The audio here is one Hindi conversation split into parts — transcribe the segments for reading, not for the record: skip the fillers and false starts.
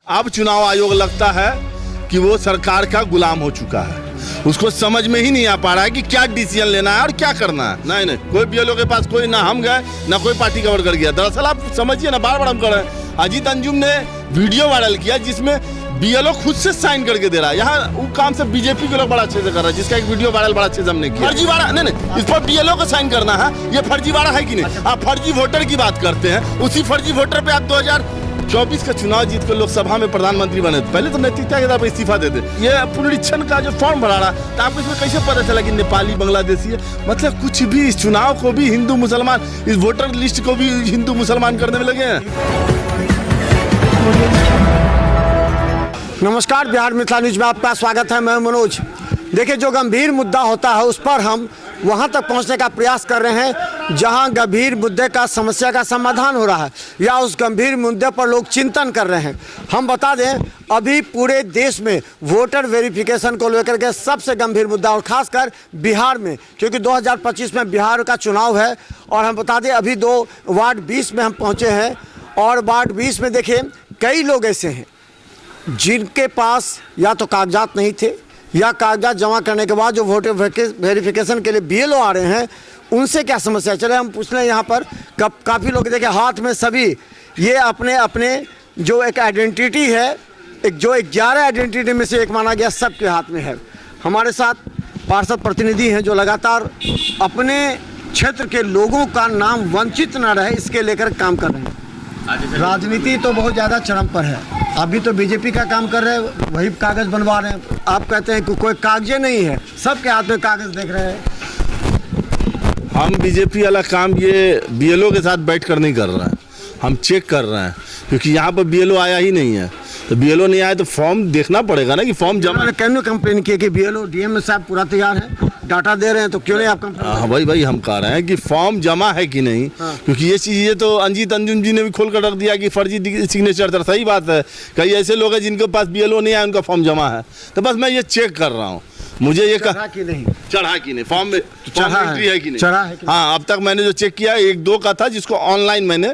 अब चुनाव आयोग लगता है कि वो सरकार का गुलाम हो चुका है। उसको समझ में ही नहीं आ पा रहा है कि क्या डिसीजन लेना है और क्या करना है। नहीं कोई बीएलओ के पास कोई ना हम गए ना कोई पार्टी का वर्कर गया। दरअसल आप समझिए ना, बार बार हम कर रहे हैं। अजीत अंजुम ने वीडियो वायरल किया जिसमें बीएलओ खुद से साइन करके दे रहा है। यहाँ वो काम से बीजेपी के लोग बड़ा अच्छे से कर रहे हैं, जिसका एक वीडियो वायरल बड़ा अच्छे से हमने किया। फर्जीवाड़ा नहीं, इस पर बीएलओ को साइन करना है, ये फर्जीवाड़ा है कि नहीं? आप फर्जी वोटर की बात करते हैं, उसी फर्जी वोटर पे आप 2024 का चुनाव जीत कर लोकसभा में प्रधानमंत्री बने। पहले तो नैतिकता के आधार पर इस्तीफा देते। ये पुनरीक्षण का जो फॉर्म भरा रहा तो आपको इसमें कैसे पता चला कि नेपाली बांग्लादेशी है? मतलब कुछ भी, इस चुनाव को भी हिंदू मुसलमान, इस वोटर लिस्ट को भी हिंदू मुसलमान करने में लगे हैं। नमस्कार, बिहार मिथिला न्यूज में आपका स्वागत है। मैं मनोज। देखिए, जो गंभीर मुद्दा होता है उस पर हम वहां तक पहुंचने का प्रयास कर रहे हैं जहां गंभीर मुद्दे का, समस्या का समाधान हो रहा है या उस गंभीर मुद्दे पर लोग चिंतन कर रहे हैं। हम बता दें, अभी पूरे देश में वोटर वेरिफिकेशन को लेकर के सबसे गंभीर मुद्दा, और खासकर बिहार में, क्योंकि 2025 में बिहार का चुनाव है। और हम बता दें, अभी वार्ड 20 में हम पहुँचे हैं और वार्ड 20 में देखिए कई लोग ऐसे हैं जिनके पास या तो कागजात नहीं थे या कागजात जमा करने के बाद जो वोटर वेरिफिकेशन के लिए बीएलओ आ रहे हैं उनसे क्या समस्या है। चले हम पूछ लें। यहाँ पर काफ़ी लोग देखे हाथ में सभी ये अपने अपने जो एक आइडेंटिटी है, एक जो 11 आइडेंटिटी में से एक माना गया, सबके हाथ में है। हमारे साथ पार्षद प्रतिनिधि हैं जो लगातार अपने क्षेत्र के लोगों का नाम वंचित न रहे इसके लेकर काम कर रहे हैं। राजनीति तो बहुत ज़्यादा चरम पर है। अभी तो बीजेपी का काम कर रहे हैं, वही कागज़ बनवा रहे हैं। आप कहते हैं कि कोई कागज़े नहीं है, सबके हाथ में कागज़ देख रहे हैं। हम बीजेपी वाला काम ये बीएलओ के साथ बैठ कर नहीं कर रहे हैं, हम चेक कर रहे हैं, क्योंकि यहाँ पर बीएलओ आया ही नहीं है। तो बीएलओ नहीं आया तो फॉर्म देखना पड़ेगा ना कि फॉर्म जमा। कैनो कंप्लेन किए कि बीएलओ डीएम साहब पूरा तैयार है, डाटा दे रहे हैं, तो क्यों नहीं आप कंप्लेन? हाँ भाई हम कह रहे हैं कि फॉर्म जमा है कि नहीं। क्योंकि ये चीज़, ये तो अजीत अंजुम जी ने भी खोल कर रख दिया कि फर्जी सिग्नेचर। सही बात है, कई ऐसे लोग हैं जिनके पास बीएलओ नहीं आया, उनका फॉर्म जमा है। तो बस मैं ये चेक कर रहा हूँ, मुझे ये चढ़ा कि नहीं फॉर्म में चढ़ा है कि नहीं। चढ़ा है कि नहीं? हाँ, अब तक मैंने जो चेक किया 1-2 का था जिसको ऑनलाइन मैंने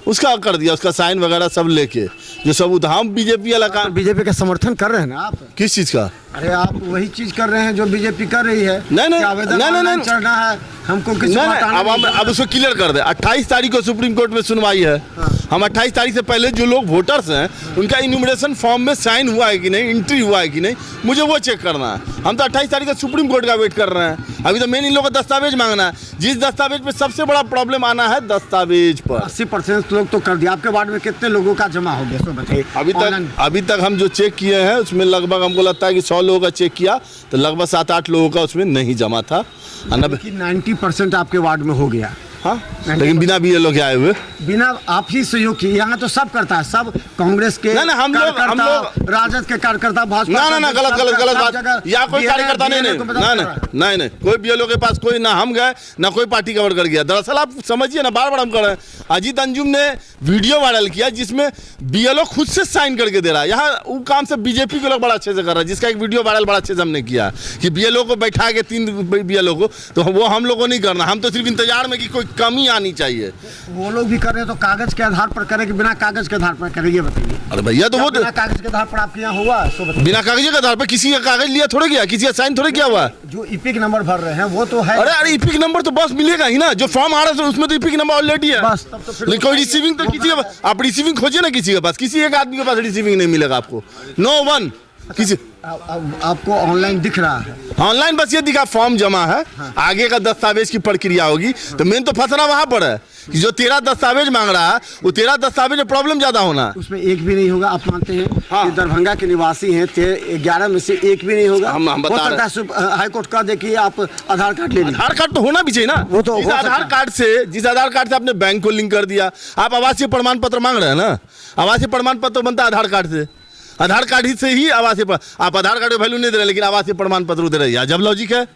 उसका कर दिया, उसका साइन वगैरह सब लेके जो सबूत। हम बीजेपी वाला काम, बीजेपी का समर्थन कर रहे हैं ना आप? किस चीज़ का? अरे आप वही चीज कर रहे हैं जो बीजेपी कर रही है। नहीं चढ़ना है हमको, किसी अब उसको क्लियर कर दे। 28 तारीख को सुप्रीम कोर्ट में सुनवाई है। हम 28 तारीख से पहले जो लोग वोटर्स हैं उनका इन्यूमरेशन फॉर्म में साइन हुआ है कि नहीं, एंट्री हुआ है कि नहीं, मुझे वो चेक करना है। हम तो 28 तारीख का सुप्रीम कोर्ट का वेट कर रहे हैं। अभी तो मेन इन लोगों को दस्तावेज मांगना है, जिस दस्तावेज पे सबसे बड़ा प्रॉब्लम आना है दस्तावेज पर। 80% लोग तो कर दिया। आपके वार्ड में कितने लोगों का जमा हो गया, बताइए। अभी तक हम जो चेक किए हैं उसमें लगभग हमको लगता है कि 100 लोगों का चेक किया तो लगभग 7-8 लोगों का उसमें नहीं जमा था। 90% आपके वार्ड में हो गया। हाँ, लेकिन बिना बीएलओ के आए हुए, बिना आप ही सहयोग किए। यहाँ तो सब करता है, सब कांग्रेस के हम लोग राजद के कार्यकर्ता, भाजपा ना गलत बात। या कोई कार्यकर्ता नहीं, कोई बीएलओ के पास कोई ना हम गए ना कोई पार्टी का वर्कर गया। दरअसल आप समझिए ना, बार बार हम कर रहे हैं। अजीत अंजुम ने वीडियो वायरल किया जिसमें बीएलओ खुद से साइन करके दे रहा है। यहाँ वो काम से बीजेपी के लोग बड़ा अच्छे से कर रहे हैं, जिसका एक वीडियो वायरल बड़ा अच्छे से हमने किया कि बीएलओ को बैठा के 3 बीएलओ को, तो वो हम लोग को नहीं करना। हम तो सिर्फ इंतजार में कि कोई कमी आनी चाहिए। वो लोग भी कर रहे हैं तो कागज के आधार पर करें कि बिना कागज के आधार पर करें, ये बताइए। अरे भैया, तो वो बिना कागज के आधार पर आपके यहाँ हुआ? बिना कागज के आधार पर किसी का कागज लिया थोड़े गया, किसी का साइन थोड़े किया हुआ। जो इपिक नंबर भर रहे हैं वो तो है। अरे इपिक नंबर तो बस मिलेगा ही ना, जो फॉर्म आ रहा है उसमें तो इपिक नंबर ऑलरेडी है। बस तब तो फिर कोई रिसीविंग तो किसी का, आप रिसीविंग खोजिए ना किसी के पास, किसी एक आदमी के पास रिसीविंग नहीं मिलेगा आपको। नो वन किसी आपको ऑनलाइन दिख रहा है। ऑनलाइन बस ये दिखा फॉर्म जमा है। आगे का दस्तावेज की प्रक्रिया होगी। तो मेन तो फंसना वहां पर है कि जो 13 दस्तावेज मांग रहा है वो 13 दस्तावेज में प्रॉब्लम ज्यादा होना, उसमें एक भी नहीं होगा। आप मानते हैं कि दरभंगा के निवासी हैं, 11 में से एक भी नहीं होगा? हम बता रहे हैं, हाई कोर्ट का देखिए आप आधार कार्ड ले लीजिए। आधार कार्ड तो होना भी चाहिए ना। वो तो जिस आधार कार्ड से आपने बैंक को लिंक कर दिया, आप आवासीय प्रमाण पत्र मांग रहे हैं ना, आवासीय प्रमाण पत्र बनता है आधार कार्ड से। आधार कार्ड ही से ही आवासीय, आप आधार कार्ड को वैल्यू नहीं दे रहे लेकिन आवासीय प्रमाण पत्र दे रहे हैं। जब लॉजिक है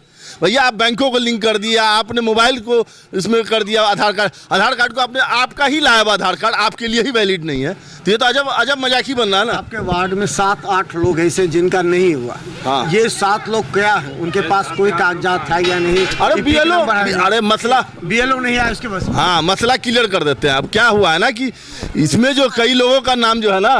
भैया, आप बैंकों को लिंक कर दिया, आपने मोबाइल को इसमें कर दिया। आधार कार्ड को आपने आपका ही लाया हुआ आधार कार्ड आपके लिए ही वैलिड नहीं है, तो ये तो अजब मजाक ही बन रहा है ना। आपके वार्ड में 7-8 लोग ऐसे जिनका नहीं हुआ। हाँ। ये 7 लोग क्या है, उनके पास कोई कागजात है या नहीं? अरे बीएलओ, अरे मसला बीएलओ नहीं है उसके पास। हाँ, मसला क्लियर कर देते हैं। अब क्या हुआ है ना कि इसमें जो कई लोगों का नाम जो है ना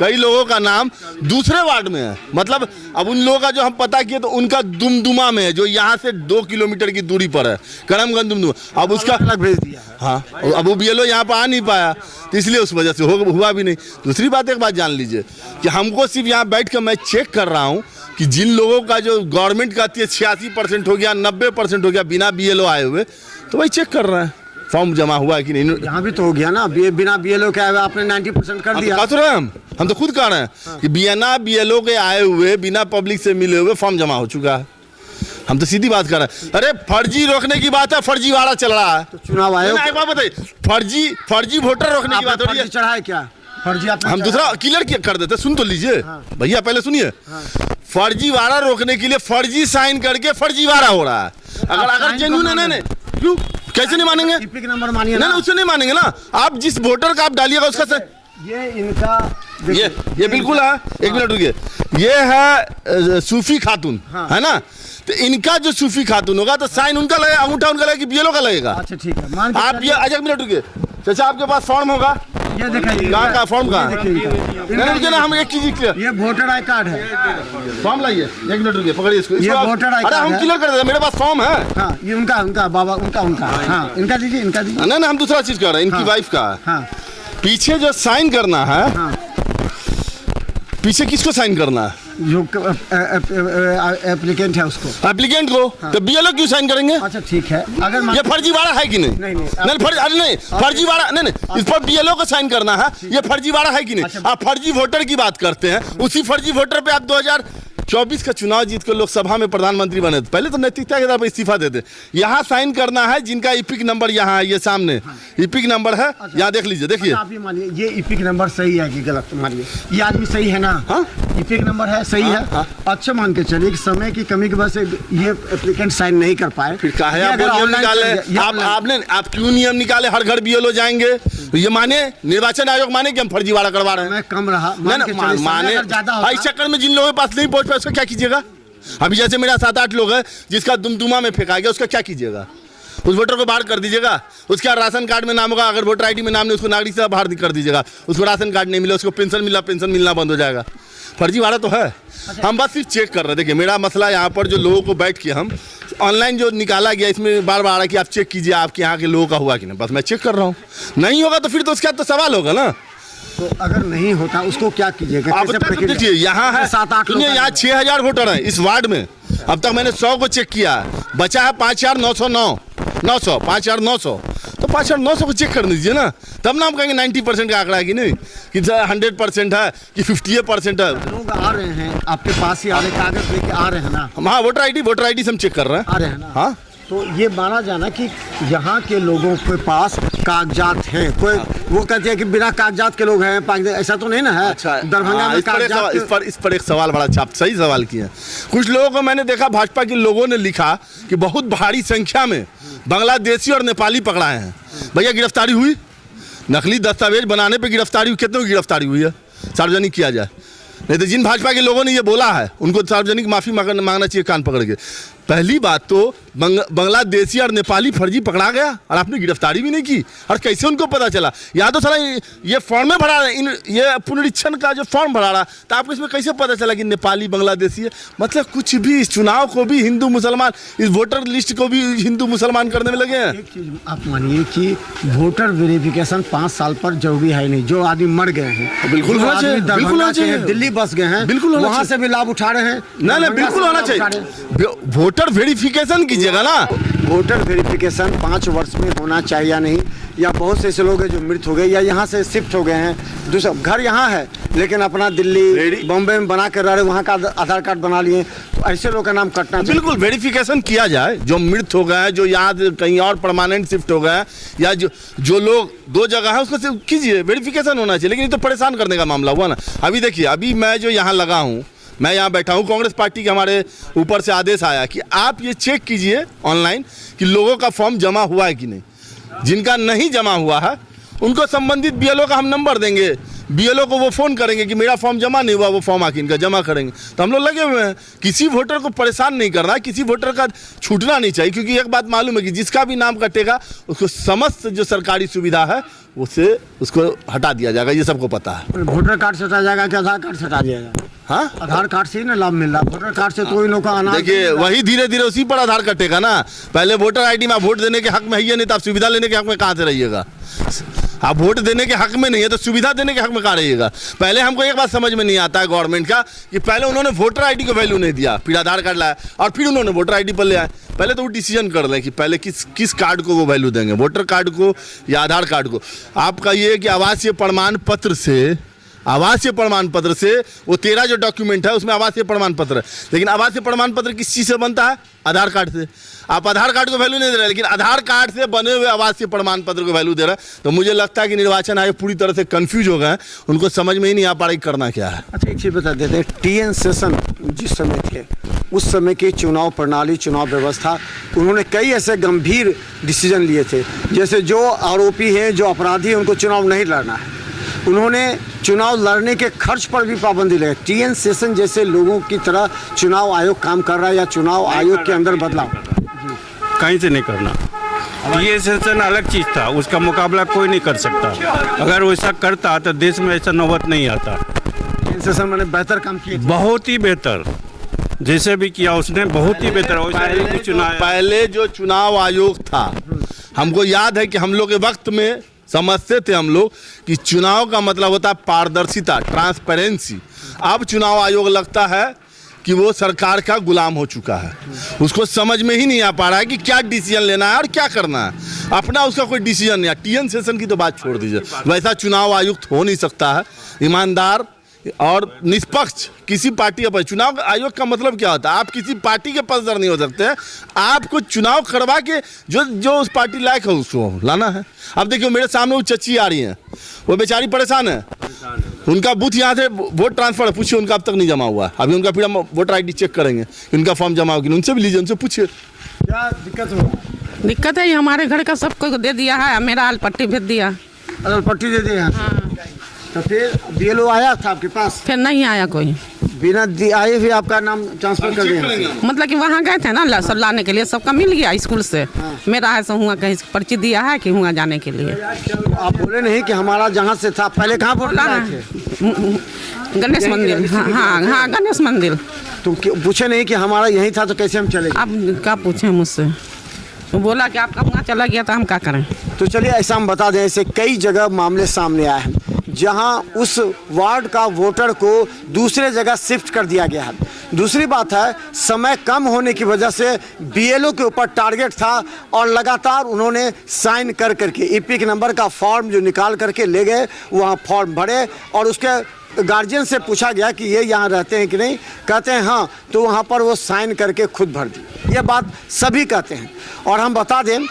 कई लोगों का नाम दूसरे वार्ड में है। मतलब अब उन लोगों का जो हम पता किए तो उनका दुमदुमा में है, जो यहाँ से 2 किलोमीटर की दूरी पर है, करमगंज दुमदुमा। अब उसका अलग भेज दिया है। हाँ, अब वो BLO यहाँ पर आ नहीं पाया, तो इसलिए उस वजह से हुआ भी नहीं। दूसरी बात, एक बात जान लीजिए कि हमको सिर्फ यहाँ बैठ कर मैं चेक कर रहा हूँ कि जिन लोगों का जो गवर्नमेंट कहती है 86% हो गया, 90% हो गया बिना BLO आए हुए, तो वही चेक कर रहे हैं फॉर्म जमा हुआ है कि नहीं। यहाँ भी तो हो गया ना, बिना BLO के आए हुए आपने 90% कर दिया। कह तो रहे हैं हम तो खुद कह रहे हैं कि बिना BLO के आए हुए, बिना पब्लिक से मिले हुए फॉर्म जमा हो चुका है। हम तो सीधी बात कर रहे हैं। अरे फर्जी रोकने की बात है, फर्जीवाड़ा चल रहा है। तो चुनाव आयोग एक बात बताइए, फर्जी वोटर रोकने की बात हो रही है। चढ़ा है क्या फर्जी? हम दूसरा क्लियर कर देते, सुन तो लीजिए भैया, पहले सुनिए। फर्जीवाड़ा रोकने के लिए फर्जी साइन करके फर्जीवाड़ा हो रहा है। अगर जेन्युइन है, नहीं क्यों, कैसे नहीं मानेंगे? इपिक नंबर मानिए नहीं, उससे नहीं मानेंगे ना। आप जिस वोटर का आप डालिएगा उसका ये इनका ये बिल्कुल है। एक मिनट रुकिए, ये है सूफी खातून, है ना? तो इनका जो सूफी खातून होगा तो साइन उनका लगेगा, अंगूठा उनका लगेगा कि BLO का लगेगा? अच्छा ठीक है, मान आप ये एक मिनट रुकिए चाचा, आपके पास फॉर्म होगा? ये दिखाइए कहाँ का फॉर्म कहाँ? नहीं ना, हम एक चीज क्लियर, ये वोटर आई कार्ड है। फॉर्म लाइए। एक मिनट रुकिए, पकड़िए इसको। ये वोटर आई अरे हम कार्ड क्लियर कर देते, मेरे पास फॉर्म है। हाँ, ये उनका बाबा, उनका हाँ, इनका दीजिए, इनका दीजिए। नहीं, हम दूसरा चीज कर रहे हैं, इनकी वाइफ का है। हाँ, पीछे जो साइन करना है, पीछे किसको साइन करना है? जो एप्लीकेंट है उसको, एप्लीकेंट को। तो BLO क्यों साइन करेंगे? अच्छा ठीक है, अगर ये फर्जीवाड़ा है कि नहीं? नहीं फर्जीवाड़ा नहीं, इस पर BLO को साइन करना है, ये फर्जीवाड़ा है कि नहीं? आप फर्जी वोटर की बात करते हैं, उसी फर्जी वोटर पे आप 2024 का चुनाव जीत कर लोकसभा में प्रधानमंत्री बने। पहले तो नैतिकता के आधार पर इस्तीफा देते। यहाँ साइन करना है जिनका इपिक नंबर यहाँ है, ये सामने इपिक नंबर है, यहाँ देख लीजिए, देखिए। आप ये मानिए, ये इपिक नंबर सही है कि गलत? मानिए ये आदमी सही है ना? हाँ, इपिक नंबर है, सही है। अच्छा मान के चलिए कि समय की कमी की वजह से ये एप्लीकेंट साइन नहीं कर पाए, फिर काहे आप नियम निकाले? आप क्यों नियम निकाले? हर घर BLO जाएंगे, ये माने निर्वाचन आयोग माने कि हम फर्जीवाड़ा करवा रहे हैं? मैं कम रहा माने इस चक्कर में जिन लोगों के पास नहीं पहुंच पाए उसका क्या कीजिएगा? अभी जैसे मेरा 7-8 लोग है जिसका दुमदुमा में फेंका गया, उसका क्या कीजिएगा? उस वोटर को बाहर कर दीजिएगा। उसका राशन कार्ड में नाम होगा, अगर वोटर ID में नाम नहीं, उसको नागरिकता बाहर कर दीजिएगा। उसको राशन कार्ड नहीं मिला, उसको पेंशन मिला, पेंशन मिलना बंद हो जाएगा। फर्जीवाड़ा तो है। हम बस सिर्फ चेक कर रहे हैं। देखिए मेरा मसला यहाँ पर जो लोगों को बैठ के हम ऑनलाइन जो निकाला गया, इसमें बार बार आ रहा है कि आप चेक कीजिए आपके यहाँ के लोगों का हुआ कि नहीं। बस मैं चेक कर रहा हूँ, नहीं होगा तो फिर तो उसका तो सवाल होगा ना। तो अगर नहीं होता उसको क्या कीजिएगा? आप देखिए यहाँ है 7-8 लोग, यहाँ 6000 वोटर हैं इस वार्ड में। अब तक मैंने 100 को चेक किया, बचा है 5909 5900। तो 5900 को चेक कर दीजिए ना, तब ना हम कहेंगे 90% का आंकड़ा है कि नहीं, कि 100% है कि 50% है। लोग आ रहे हैं आपके पास ही, आ रहे कागज लेके आ रहे हैं ना? हाँ, वोटर ID से हम चेक कर रहे हैं, आ रहे हैं ना? हाँ। तो ये माना जाना कि यहाँ के लोगों के पास कागजात हैं। कोई वो कहते हैं कि बिना कागजात के लोग हैं, ऐसा तो नहीं ना है? अच्छा, दरभंगा में इस पर एक सवाल बड़ा अच्छा, सही सवाल किया। कुछ लोगों को मैंने देखा, भाजपा के लोगों ने लिखा कि बहुत भारी संख्या में बांग्लादेशी और नेपाली पकड़ाए हैं। भैया गिरफ्तारी हुई? नकली दस्तावेज बनाने पर गिरफ्तारी हुई? कितनों की गिरफ्तारी हुई है? सार्वजनिक किया जाए। नहीं तो जिन भाजपा के लोगों ने ये बोला है उनको सार्वजनिक माफी मांगना चाहिए कान पकड़ के। पहली बात तो बांग्लादेशी और नेपाली फर्जी पकड़ा गया और आपने गिरफ्तारी भी नहीं की, और कैसे उनको पता चला? या तो साला ये फॉर्म में भरा रहा, ये पुनरीक्षण का जो फॉर्म भरा रहा, तो आपको इसमें कैसे पता चला कि नेपाली बांग्लादेशी है? मतलब कुछ भी, इस चुनाव को भी हिंदू मुसलमान, इस वोटर लिस्ट को भी हिंदू मुसलमान करने में लगे हैं। एक चीज आप मानिए कि वोटर वेरिफिकेशन 5 साल पर जरूरी है नहीं। जो आदमी मर गए हैं, बिल्कुल होना चाहिए, बिल्कुल होना चाहिए। दिल्ली बस गए हैं, बिल्कुल वहाँ से भी लाभ उठा रहे हैं। नहीं, बिल्कुल होना चाहिए। वोटर वेरिफिकेशन कीजिएगा ना। वोटर वेरिफिकेशन 5 वर्ष में होना चाहिए या नहीं? या बहुत से ऐसे लोग हैं जो मृत हो गए या यहाँ से शिफ्ट हो गए हैं, दूसरा घर यहाँ है लेकिन अपना दिल्ली बॉम्बे में बना कर रह रहे, वहाँ का आधार कार्ड बना लिए, तो ऐसे लोग का नाम कटना चाहिए। बिल्कुल वेरिफिकेशन किया जाए। जो मृत हो गए, जो याद कहीं और परमानेंट शिफ्ट हो गए, या जो लोग 2 जगह है उसको कीजिए, वेरिफिकेशन होना चाहिए। लेकिन ये तो परेशान करने का मामला हुआ ना। अभी देखिए, अभी मैं जो यहाँ लगा हूँ, मैं यहाँ बैठा हूँ, कांग्रेस पार्टी के हमारे ऊपर से आदेश आया कि आप ये चेक कीजिए ऑनलाइन कि लोगों का फॉर्म जमा हुआ है कि नहीं। जिनका नहीं जमा हुआ है उनको संबंधित BLO का हम नंबर देंगे, बीएलओ को वो फ़ोन करेंगे कि मेरा फॉर्म जमा नहीं हुआ, वो फॉर्म आके इनका जमा करेंगे। तो हम लोग लगे हुए हैं, किसी वोटर को परेशान नहीं करना, किसी वोटर का छूटना नहीं चाहिए, क्योंकि एक बात मालूम है कि जिसका भी नाम कटेगा उसको समस्त जो सरकारी सुविधा है उससे उसको हटा दिया जाएगा, ये सबको पता है। वोटर कार्ड से हटा जाएगा कि आधार कार्ड से हटा दिया जाएगा? हाँ, आधार कार्ड से ही ना लाभ मिल रहा, वोटर कार्ड से तो इन लोगों का अनाज देखिए वही धीरे धीरे उसी पर आधार कटेगा ना। पहले वोटर आईडी में आप वोट देने के हक में है नहीं, तो आप सुविधा लेने के हक में कहाँ से रहिएगा? आप वोट देने के हक में नहीं है तो सुविधा देने के हक में कहाँ रहिएगा? पहले हमको एक बात समझ में नहीं आता है गवर्नमेंट का कि पहले उन्होंने वोटर आईडी को वैल्यू नहीं दिया, फिर आधार कार्ड लाया और फिर उन्होंने वोटर आईडी पर ले आए। पहले तो वो डिसीजन कर लें कि पहले किस कार्ड को वो वैल्यू देंगे, वोटर कार्ड को या आधार कार्ड को। आपका ये है कि आवासीय प्रमाण पत्र से वो 13 जो डॉक्यूमेंट है उसमें आवासीय प्रमाण पत्र है, लेकिन आवासीय प्रमाण पत्र किस चीज़ से बनता है? आधार कार्ड से। आप आधार कार्ड को वैल्यू नहीं दे रहे, लेकिन आधार कार्ड से बने हुए आवासीय प्रमाण पत्र को वैल्यू दे रहा है। तो मुझे लगता है कि निर्वाचन आयोग पूरी तरह से कंफ्यूज हो गए हैं, उनको समझ में ही नहीं आ पा रही करना क्या है। अच्छा, एक चीज़ बता देते हैं, टीएन शेषन जिस समय थे उस समय की चुनाव प्रणाली, चुनाव व्यवस्था, उन्होंने कई ऐसे गंभीर डिसीजन लिए थे, जैसे जो आरोपी हैं, जो अपराधी हैं, उनको चुनाव नहीं लड़ना है। उन्होंने चुनाव लड़ने के खर्च पर भी पाबंदी लगाई। टीएन शेषन जैसे लोगों की तरह चुनाव आयोग काम कर रहा है या चुनाव आयोग के अंदर बदलाव कहीं से नहीं करना। टीएन शेषन अलग चीज़ था, उसका मुकाबला कोई नहीं कर सकता। अगर वैसा करता तो देश में ऐसा नौबत नहीं आता। टीएन शेषन मैंने बेहतर काम किया, बहुत ही बेहतर, जैसे भी किया उसने बहुत ही बेहतर। पहले जो चुनाव आयोग था, हमको याद है कि हम लोग के वक्त में समझते थे हम लोग कि चुनाव का मतलब होता है पारदर्शिता, ट्रांसपेरेंसी। अब चुनाव आयोग लगता है कि वो सरकार का गुलाम हो चुका है, उसको समझ में ही नहीं आ पा रहा है कि क्या डिसीजन लेना है और क्या करना है। अपना उसका कोई डिसीजन नहीं है। टीएन शेषन की तो बात छोड़ दीजिए, वैसा चुनाव आयुक्त हो नहीं सकता है। ईमानदार और निष्पक्ष किसी पार्टी पर चुनाव आयोग का मतलब क्या होता है? आप किसी पार्टी के पक्षधर नहीं हो सकते हैं, आपको चुनाव करवा के जो उस पार्टी लायक है उसको लाना है। अब देखिए मेरे सामने वो चच्ची आ रही हैं, वो बेचारी परेशान है, उनका बूथ यहाँ से वोट ट्रांसफर है, पूछिए उनका अब तक नहीं जमा हुआ। अभी उनका फिर हम वोटर आई चेक करेंगे, उनका फॉर्म जमा होगी, उनसे भी लीजिए, उनसे पूछिए क्या दिक्कत हो? दिक्कत है, हमारे घर का सबको दे दिया है, मेरा आल पट्टी भेज दिया। अगर पट्टी दे दिया तो फिर बीएलओ आया था आपके पास? फिर नहीं आया कोई, बिना आए भी आपका नाम ट्रांसफर कर दिया। मतलब कि वहाँ गए थे ना सब लाने के लिए, सबका मिल गया स्कूल से। मेरा ऐसा हुआ कहीं पर्ची दिया है कि हुआ जाने के लिए। आप बोले नहीं कि हमारा जहाँ से था, पहले कहाँ वोट लगाए थे? गणेश मंदिर। हाँ गणेश मंदिर। तुम पूछे नहीं कि हमारा यही था तो कैसे हम चले? अब क्या पूछे मुझसे, तो बोला कि आपका वहाँ चला गया, तो हम क्या करें? तो चलिए ऐसा हम बता दें, ऐसे कई जगह मामले सामने आए हैं जहां उस वार्ड का वोटर को दूसरे जगह शिफ्ट कर दिया गया है। दूसरी बात है, समय कम होने की वजह से बीएलओ के ऊपर टारगेट था और लगातार उन्होंने साइन कर करके ईपिक नंबर का फॉर्म जो निकाल करके ले गए, वहां फॉर्म भरे और उसके गार्जियन से पूछा गया कि ये यहाँ रहते हैं कि नहीं, कहते हैं हाँ, तो वहाँ पर वो साइन करके खुद भर दी। ये बात सभी कहते हैं। और हम बता दें,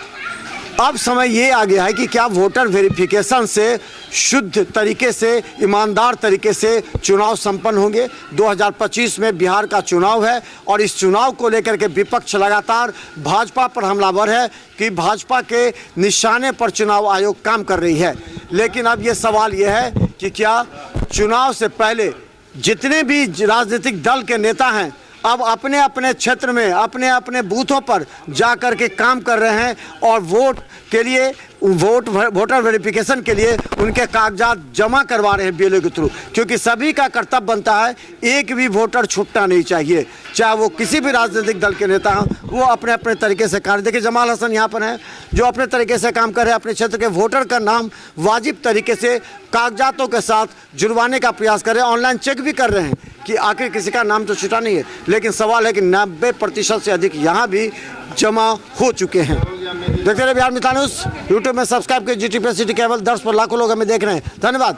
अब समय ये आ गया है कि क्या वोटर वेरिफिकेशन से शुद्ध तरीके से, ईमानदार तरीके से चुनाव संपन्न होंगे। 2025 में बिहार का चुनाव है और इस चुनाव को लेकर के विपक्ष लगातार भाजपा पर हमलावर है कि भाजपा के निशाने पर चुनाव आयोग काम कर रही है। लेकिन अब ये सवाल ये है कि क्या चुनाव से पहले जितने भी राजनीतिक दल के नेता हैं अब अपने अपने क्षेत्र में, अपने अपने बूथों पर जा कर के काम कर रहे हैं और वोट के लिए, वोटर वेरिफिकेशन के लिए उनके कागजात जमा करवा रहे हैं बीएलओ के थ्रू, क्योंकि सभी का कर्तव्य बनता है एक भी वोटर छूटना नहीं चाहिए, चाहे वो किसी भी राजनीतिक दल के नेता हों। वो अपने अपने तरीके से कार्य, देखिए जमाल हसन यहाँ पर हैं जो अपने तरीके से काम कर रहे हैं, अपने क्षेत्र के वोटर का नाम वाजिब तरीके से कागजातों के साथ जुड़वाने का प्रयास कर रहे हैं, ऑनलाइन चेक भी कर रहे हैं कि आखिर किसी का नाम तो छूटा नहीं है। लेकिन सवाल है कि 90% से अधिक यहाँ भी जमा हो चुके हैं। देखते रहे बिहार मिथिला न्यूज़, यूट्यूब में सब्सक्राइब कीजिए, GT+ सिटी केबल 10 पर लाखों लोग हमें देख रहे हैं। धन्यवाद।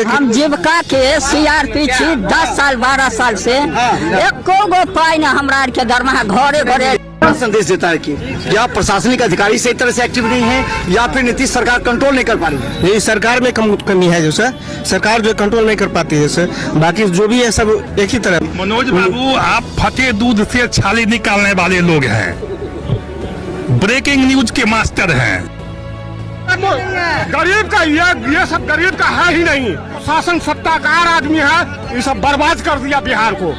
हम जीविका के सीआरपी छी 10 साल 12 साल से एको गो पाई न हमरा आर के दरमाहा घरे घरे क्या संदेश देता है कि या प्रशासनिक अधिकारी सही तरह से एक्टिव नहीं है या फिर नीतीश सरकार कंट्रोल नहीं कर पा रही है? ये सरकार में कमी है जो सर, सरकार जो कंट्रोल नहीं कर पाती है सर, बाकी जो भी है सब एक ही तरह। मनोज बाबू, आप फटे दूध से छाली निकालने वाले लोग हैं, ब्रेकिंग न्यूज के मास्टर हैं। गरीब का ये सब गरीब का है ही नहीं। शासन सत्ताकार आदमी है, ये सब बर्बाद कर दिया बिहार को।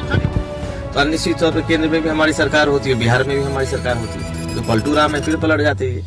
तो निश्चित तौर पर केंद्र में भी हमारी सरकार होती है, बिहार में भी हमारी सरकार होती है, तो पलटू राम है फिर पलट जाते हैं।